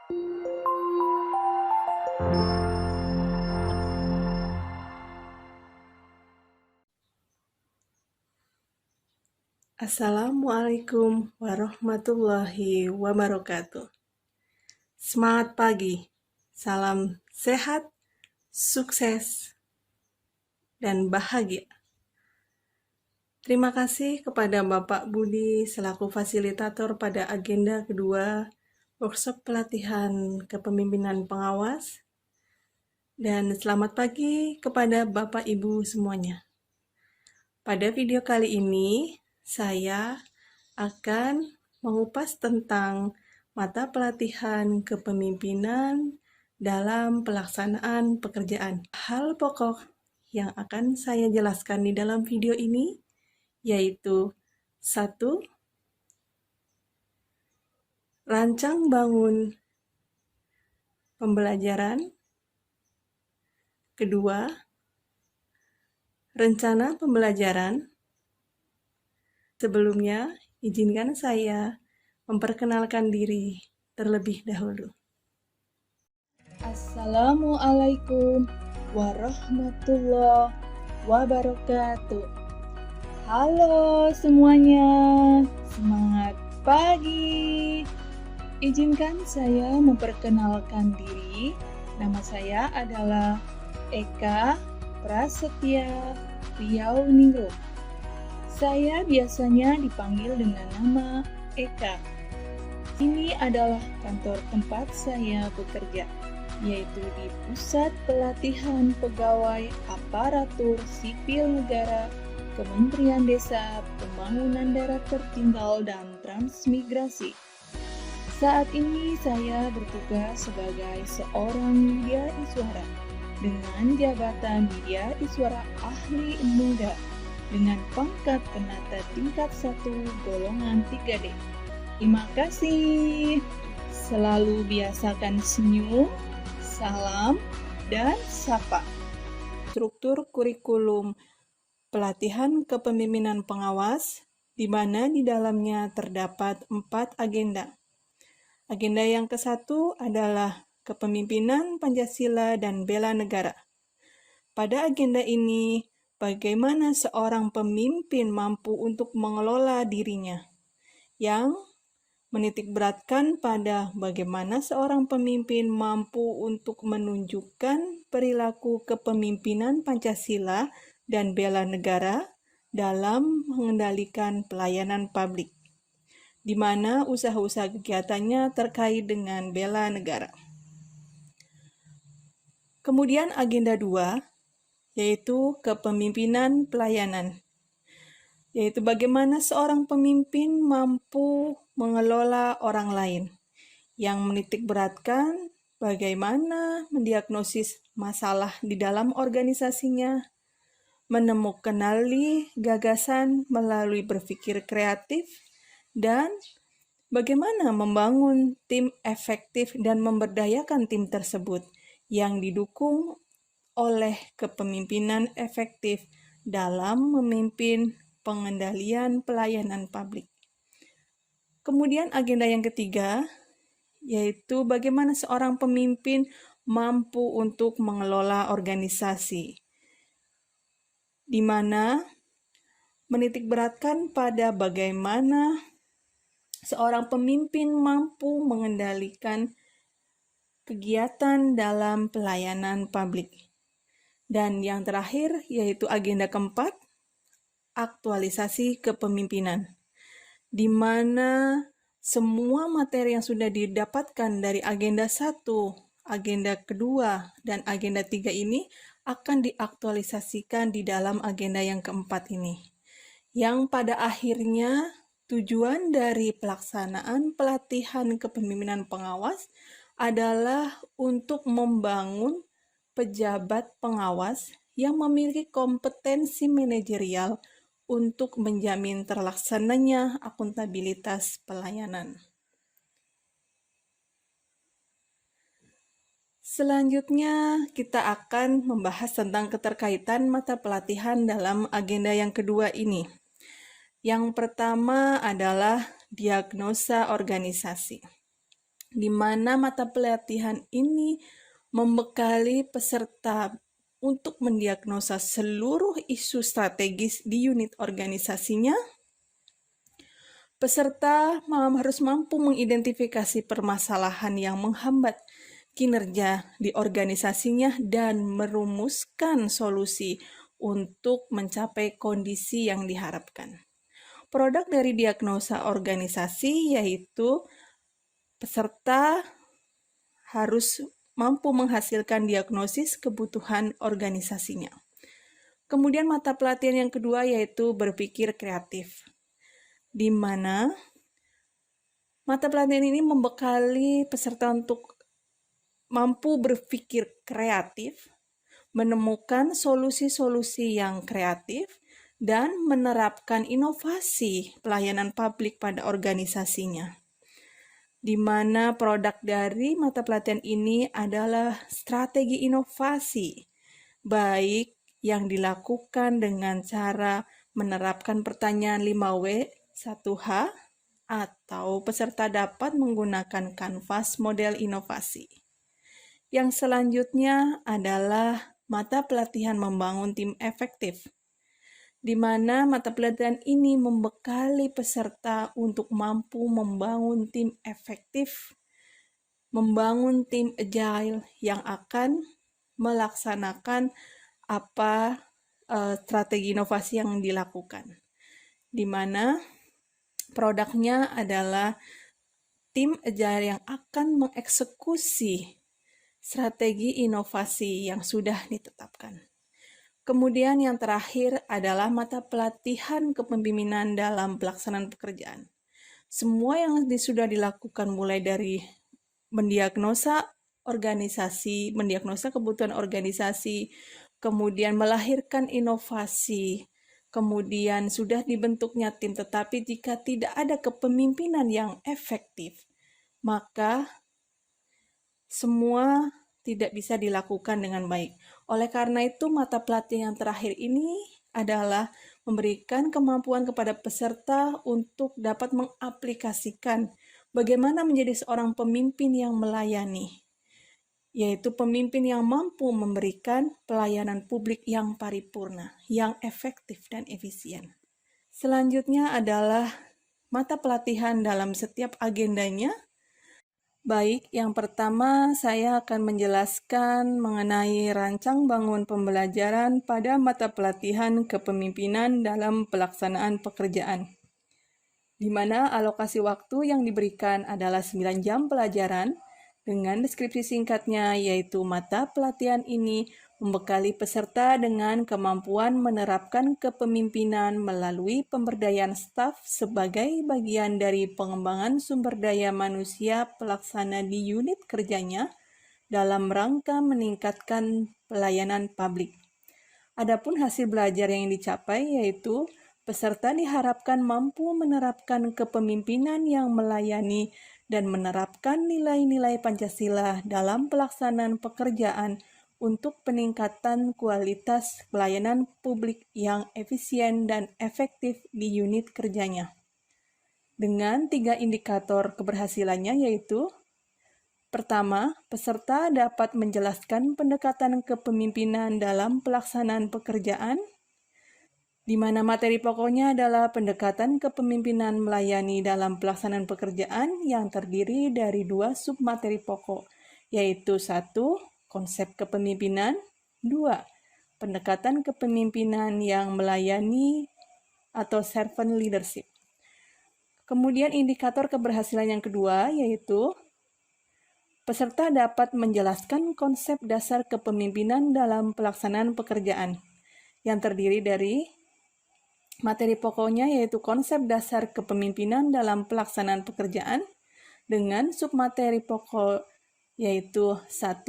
Assalamualaikum warahmatullahi wabarakatuh. Semangat pagi, salam sehat, sukses, dan bahagia. Terima kasih kepada Bapak Budi selaku fasilitator pada agenda kedua workshop pelatihan kepemimpinan pengawas. Dan selamat pagi kepada Bapak Ibu semuanya. Pada video kali ini, saya akan mengupas tentang mata pelatihan kepemimpinan dalam pelaksanaan pekerjaan. Hal pokok yang akan saya jelaskan di dalam video ini yaitu 1. Rancang bangun pembelajaran. 2. Rencana pembelajaran. Sebelumnya, izinkan saya memperkenalkan diri terlebih dahulu. Assalamualaikum warahmatullahi wabarakatuh. Halo semuanya, semangat pagi. Izinkan saya memperkenalkan diri. Nama saya adalah Eka Prasetya Riauningrum. Saya biasanya dipanggil dengan nama Eka. Ini adalah kantor tempat saya bekerja, yaitu di Pusat Pelatihan Pegawai Aparatur Sipil Negara Kementerian Desa, Pembangunan Daerah Tertinggal dan Transmigrasi. Saat ini saya bertugas sebagai seorang media iswara dengan jabatan media iswara ahli muda dengan pangkat penata tingkat 1 golongan 3D. Terima kasih. Selalu biasakan senyum, salam, dan sapa. Struktur kurikulum pelatihan kepemimpinan pengawas, di mana di dalamnya terdapat 4 agenda. Agenda yang ke-1 adalah kepemimpinan Pancasila dan bela negara. Pada agenda ini, bagaimana seorang pemimpin mampu untuk mengelola dirinya, yang menitikberatkan pada bagaimana seorang pemimpin mampu untuk menunjukkan perilaku kepemimpinan Pancasila dan bela negara dalam mengendalikan pelayanan publik, di mana usaha-usaha kegiatannya terkait dengan bela negara. Kemudian agenda 2, yaitu kepemimpinan pelayanan, yaitu bagaimana seorang pemimpin mampu mengelola orang lain, yang menitikberatkan bagaimana mendiagnosis masalah di dalam organisasinya, menemukan gagasan melalui berpikir kreatif, dan bagaimana membangun tim efektif dan memberdayakan tim tersebut yang didukung oleh kepemimpinan efektif dalam memimpin pengendalian pelayanan publik. Kemudian agenda yang ketiga, yaitu bagaimana seorang pemimpin mampu untuk mengelola organisasi, di mana menitikberatkan pada bagaimana seorang pemimpin mampu mengendalikan kegiatan dalam pelayanan publik. Dan yang terakhir, yaitu agenda keempat, aktualisasi kepemimpinan, di mana semua materi yang sudah didapatkan dari agenda 1, agenda kedua, dan agenda 3 ini akan diaktualisasikan di dalam agenda yang keempat ini, yang pada akhirnya tujuan dari pelaksanaan pelatihan kepemimpinan pengawas adalah untuk membangun pejabat pengawas yang memiliki kompetensi manajerial untuk menjamin terlaksananya akuntabilitas pelayanan. Selanjutnya, kita akan membahas tentang keterkaitan mata pelatihan dalam agenda yang kedua ini. Yang pertama adalah diagnosa organisasi. di mana mata pelatihan ini membekali peserta untuk mendiagnosa seluruh isu strategis di unit organisasinya. Peserta harus mampu mengidentifikasi permasalahan yang menghambat kinerja di organisasinya dan merumuskan solusi untuk mencapai kondisi yang diharapkan. Produk dari diagnosa organisasi yaitu peserta harus mampu menghasilkan diagnosis kebutuhan organisasinya. Kemudian mata pelatihan yang kedua yaitu berpikir kreatif, di mana mata pelatihan ini membekali peserta untuk mampu berpikir kreatif, menemukan solusi-solusi yang kreatif, dan menerapkan inovasi pelayanan publik pada organisasinya. Di mana produk dari mata pelatihan ini adalah strategi inovasi, baik yang dilakukan dengan cara menerapkan pertanyaan 5W 1H atau peserta dapat menggunakan kanvas model inovasi. Yang selanjutnya adalah mata pelatihan membangun tim efektif, di mana mata pelatihan ini membekali peserta untuk mampu membangun tim efektif, membangun tim agile yang akan melaksanakan strategi inovasi yang dilakukan, di mana produknya adalah tim agile yang akan mengeksekusi strategi inovasi yang sudah ditetapkan. Kemudian yang terakhir adalah mata pelatihan kepemimpinan dalam pelaksanaan pekerjaan. Semua yang sudah dilakukan mulai dari mendiagnosa organisasi, mendiagnosa kebutuhan organisasi, kemudian melahirkan inovasi, kemudian sudah dibentuknya tim, tetapi jika tidak ada kepemimpinan yang efektif, maka semua tidak bisa dilakukan dengan baik. Oleh karena itu, mata pelatihan yang terakhir ini adalah memberikan kemampuan kepada peserta untuk dapat mengaplikasikan bagaimana menjadi seorang pemimpin yang melayani, yaitu pemimpin yang mampu memberikan pelayanan publik yang paripurna, yang efektif dan efisien. Selanjutnya adalah mata pelatihan dalam setiap agendanya. Baik, yang pertama saya akan menjelaskan mengenai rancang bangun pembelajaran pada mata pelatihan kepemimpinan dalam pelaksanaan pekerjaan, di mana alokasi waktu yang diberikan adalah 9 jam pelajaran dengan deskripsi singkatnya, yaitu mata pelatihan ini membekali peserta dengan kemampuan menerapkan kepemimpinan melalui pemberdayaan staf sebagai bagian dari pengembangan sumber daya manusia pelaksana di unit kerjanya dalam rangka meningkatkan pelayanan publik. Adapun hasil belajar yang dicapai yaitu peserta diharapkan mampu menerapkan kepemimpinan yang melayani dan menerapkan nilai-nilai Pancasila dalam pelaksanaan pekerjaan untuk peningkatan kualitas pelayanan publik yang efisien dan efektif di unit kerjanya. Dengan 3 indikator keberhasilannya yaitu: pertama, peserta dapat menjelaskan pendekatan kepemimpinan dalam pelaksanaan pekerjaan, di mana materi pokoknya adalah pendekatan kepemimpinan melayani dalam pelaksanaan pekerjaan yang terdiri dari 2 submateri pokok, yaitu 1. Konsep kepemimpinan, 2. Pendekatan kepemimpinan yang melayani atau servant leadership. Kemudian indikator keberhasilan yang kedua yaitu peserta dapat menjelaskan konsep dasar kepemimpinan dalam pelaksanaan pekerjaan yang terdiri dari materi pokoknya yaitu konsep dasar kepemimpinan dalam pelaksanaan pekerjaan dengan submateri pokok yaitu 1.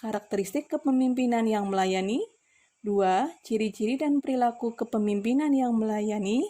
Karakteristik kepemimpinan yang melayani, 2. Ciri-ciri dan perilaku kepemimpinan yang melayani,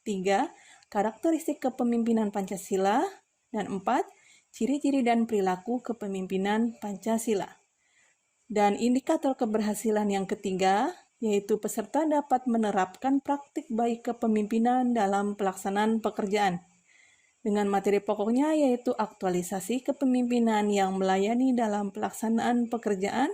3. Karakteristik kepemimpinan Pancasila, dan 4. Ciri-ciri dan perilaku kepemimpinan Pancasila. Dan indikator keberhasilan yang ketiga, yaitu peserta dapat menerapkan praktik baik kepemimpinan dalam pelaksanaan pekerjaan, dengan materi pokoknya yaitu aktualisasi kepemimpinan yang melayani dalam pelaksanaan pekerjaan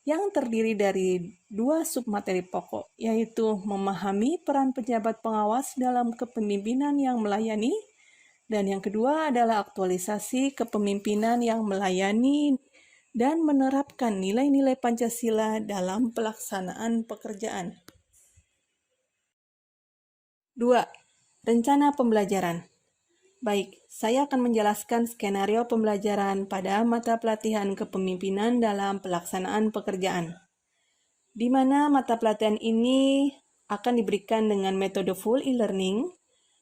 yang terdiri dari 2 submateri pokok, yaitu memahami peran pejabat pengawas dalam kepemimpinan yang melayani, dan yang kedua adalah aktualisasi kepemimpinan yang melayani dan menerapkan nilai-nilai Pancasila dalam pelaksanaan pekerjaan. 2. Rencana pembelajaran. Baik, saya akan menjelaskan skenario pembelajaran pada mata pelatihan kepemimpinan dalam pelaksanaan pekerjaan, di mana mata pelatihan ini akan diberikan dengan metode full e-learning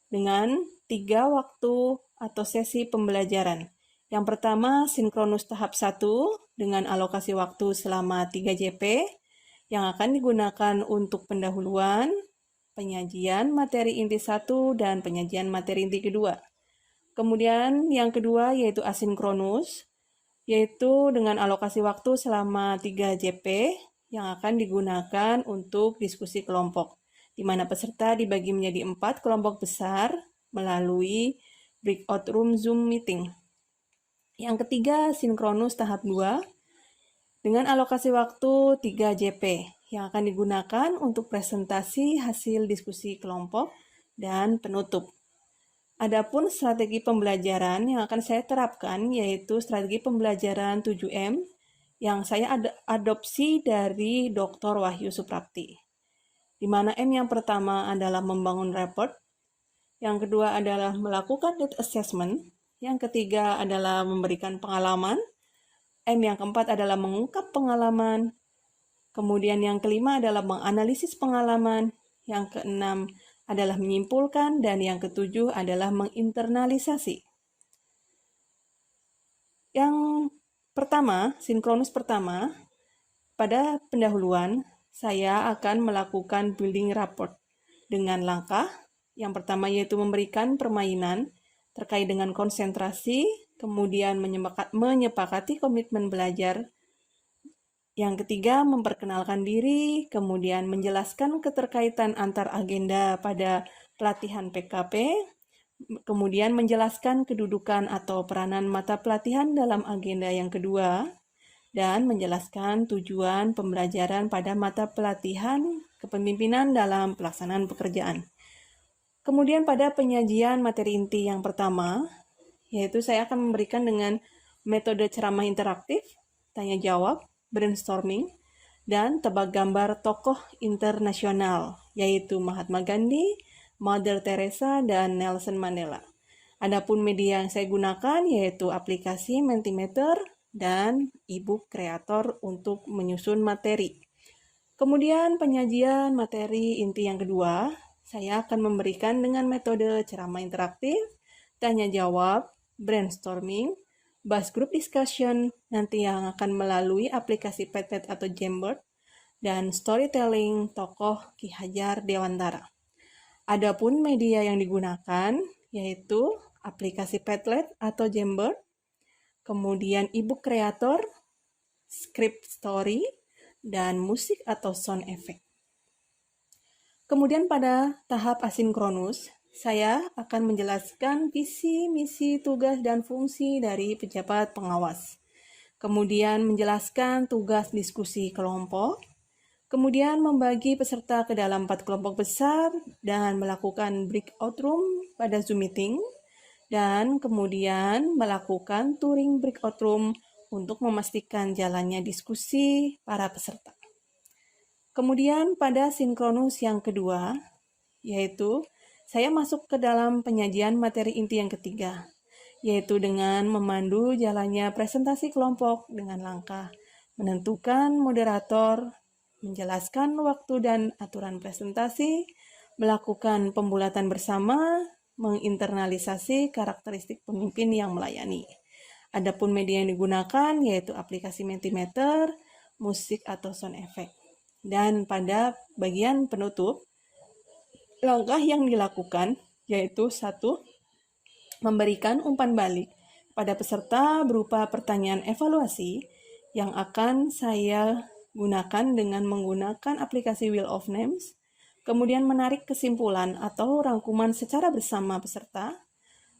dengan 3 waktu atau sesi pembelajaran. Yang pertama, sinkronus tahap 1 dengan alokasi waktu selama 3 JP yang akan digunakan untuk pendahuluan, penyajian materi inti 1, dan penyajian materi inti kedua. Kemudian yang kedua yaitu asinkronus, yaitu dengan alokasi waktu selama 3 JP yang akan digunakan untuk diskusi kelompok, di mana peserta dibagi menjadi 4 kelompok besar melalui breakout room Zoom meeting. Yang ketiga, sinkronus tahap 2 dengan alokasi waktu 3 JP yang akan digunakan untuk presentasi hasil diskusi kelompok dan penutup. Adapun strategi pembelajaran yang akan saya terapkan yaitu strategi pembelajaran 7M yang saya adopsi dari Dr. Wahyu Suprapti. Di mana M yang pertama adalah membangun report, yang kedua adalah melakukan need assessment, yang ketiga adalah memberikan pengalaman, M yang keempat adalah mengungkap pengalaman, kemudian yang kelima adalah menganalisis pengalaman, yang keenam adalah menyimpulkan, dan yang ketujuh adalah menginternalisasi. Yang pertama, sinkronus pertama, pada pendahuluan, saya akan melakukan building rapport dengan langkah yang pertama yaitu memberikan permainan terkait dengan konsentrasi, kemudian menyepakati komitmen belajar. Yang ketiga, memperkenalkan diri, kemudian menjelaskan keterkaitan antar agenda pada pelatihan PKP, kemudian menjelaskan kedudukan atau peranan mata pelatihan dalam agenda yang kedua, dan menjelaskan tujuan pembelajaran pada mata pelatihan kepemimpinan dalam pelaksanaan pekerjaan. Kemudian pada penyajian materi inti yang pertama, yaitu saya akan memberikan dengan metode ceramah interaktif, tanya jawab, brainstorming, dan tebak gambar tokoh internasional, yaitu Mahatma Gandhi, Mother Teresa, dan Nelson Mandela. Adapun media yang saya gunakan yaitu aplikasi Mentimeter dan e-book kreator untuk menyusun materi. Kemudian penyajian materi inti yang kedua, saya akan memberikan dengan metode ceramah interaktif, tanya jawab, brainstorming, bus group discussion, nanti yang akan melalui aplikasi Padlet atau Jamboard, dan storytelling tokoh Ki Hajar Dewantara. Adapun media yang digunakan yaitu aplikasi Padlet atau Jamboard, kemudian e-book kreator, script story, dan musik atau sound effect. Kemudian pada tahap asinkronus, saya akan menjelaskan visi, misi, tugas, dan fungsi dari pejabat pengawas. Kemudian menjelaskan tugas diskusi kelompok. Kemudian membagi peserta ke dalam 4 kelompok besar dan melakukan breakout room pada Zoom meeting. Dan kemudian melakukan touring breakout room untuk memastikan jalannya diskusi para peserta. Kemudian pada sinkronus yang kedua, yaitu saya masuk ke dalam penyajian materi inti yang ketiga, yaitu dengan memandu jalannya presentasi kelompok dengan langkah menentukan moderator, menjelaskan waktu dan aturan presentasi, melakukan pembulatan bersama, menginternalisasi karakteristik pemimpin yang melayani. Adapun media yang digunakan yaitu aplikasi Mentimeter, musik atau sound effect. Dan pada bagian penutup, langkah yang dilakukan yaitu 1. Memberikan umpan balik pada peserta berupa pertanyaan evaluasi yang akan saya gunakan dengan menggunakan aplikasi Wheel of Names, kemudian menarik kesimpulan atau rangkuman secara bersama peserta,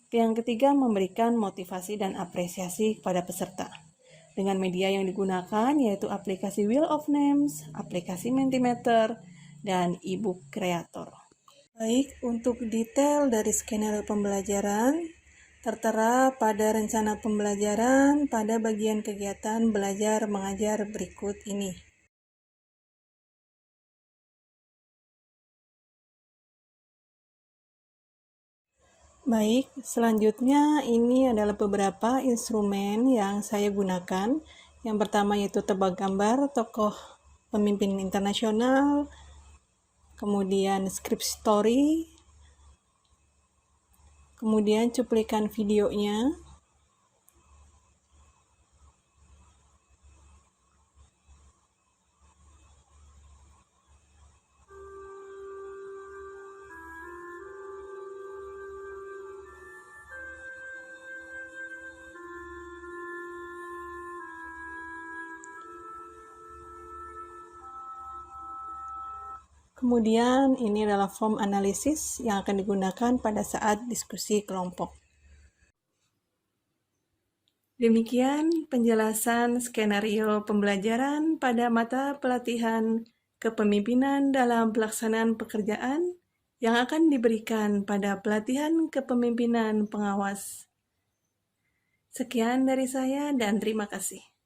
Yang ketiga, memberikan motivasi dan apresiasi kepada peserta. Dengan media yang digunakan yaitu aplikasi Wheel of Names, aplikasi Mentimeter, dan e-book Creator. Baik, untuk detail dari skenario pembelajaran tertera pada rencana pembelajaran pada bagian kegiatan belajar mengajar berikut ini. Baik, selanjutnya ini adalah beberapa instrumen yang saya gunakan. Yang pertama yaitu tebak gambar tokoh pemimpin internasional, kemudian script story, kemudian cuplikan videonya, kemudian ini adalah form analisis yang akan digunakan pada saat diskusi kelompok. Demikian penjelasan skenario pembelajaran pada mata pelatihan kepemimpinan dalam pelaksanaan pekerjaan yang akan diberikan pada pelatihan kepemimpinan pengawas. Sekian dari saya dan terima kasih.